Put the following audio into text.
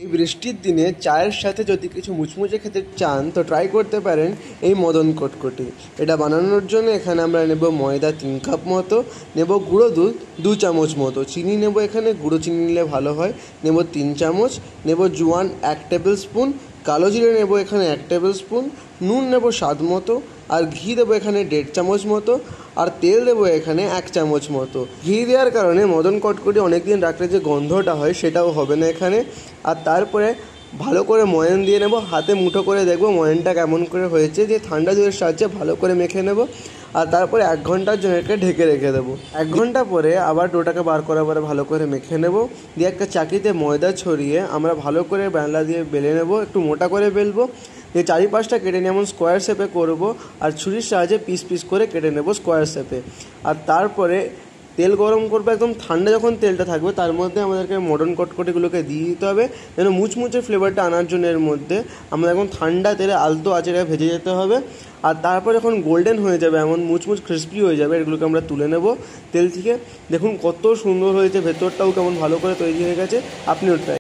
এই বৃষ্টির দিনে চায়ের সাথে যদি কিছু মুচমুচে খেতে চান তো ট্রাই করতে পারেন এই মদন কটকটি। এটা বানানোর জন্য এখানে আমরা নেব ময়দা 3 কাপ মতো, নেব গুঁড়ো দুধ 2 চামচ মতো, চিনি নেব, এখানে গুঁড়ো চিনি নিলে ভালো হয়, নেব 3 চামচ, নেব জোয়ান 1 টেবিল স্পুন, কালো জিরে নেব এখানে 1 টেবিল স্পুন, নুন নেব স্বাদ মতো, আর ঘি দেবো এখানে 1.5 চামচ মতো, আর তেল দেবো এখানে 1 চামচ মতো। ঘি দেওয়ার কারণে মদন কটকটি অনেকদিন রাখলে যে গন্ধটা হয় সেটাও হবে না এখানে। আর তারপরে ভালো করে ময়ান দিয়ে নেব, হাতে মুঠো করে দেখব ময়ানটা কেমন করে হয়েছে, যে ঠান্ডা জলের সাহায্যে ভালো করে মেখে নেব। আর তারপরে 1 ঘন্টার জন্য এটাকে ঢেকে রেখে দেবো। 1 ঘন্টা পরে আবার ডোটাকে বার করার পরে ভালো করে মেখে নেব, দিয়ে একটা চাকিতে ময়দা ছড়িয়ে আমরা ভালো করে বেলনা দিয়ে বেলে নেব, একটু মোটা করে বেলবো, দিয়ে চারিপাশটা কেটে নিয়ে এমন স্কোয়ার শেপে করব, আর ছুরির সাহায্যে পিস পিস করে কেটে নেব স্কোয়ার শেপে। আর তারপরে তেল গরম করবো, একদম ঠান্ডা যখন তেলটা থাকবে তার মধ্যে আমাদেরকে মদন কটকটিগুলোকে দিয়ে দিতে হবে, যেন মুচমুচে ফ্লেভারটা আনার জন্য। এর মধ্যে আমাদের এখন ঠান্ডা তেলে আলতো আঁচে ভেজে যেতে হবে। আর তারপর যখন গোল্ডেন হয়ে যাবে, এমন মুচমুচ ক্রিস্পি হয়ে যাবে, এগুলোকে আমরা তুলে নেব তেল থেকে। দেখুন কত সুন্দর হয়েছে, ভেতরটাও কেমন ভালো করে তৈরি হয়ে গেছে। আপনিও ট্রাই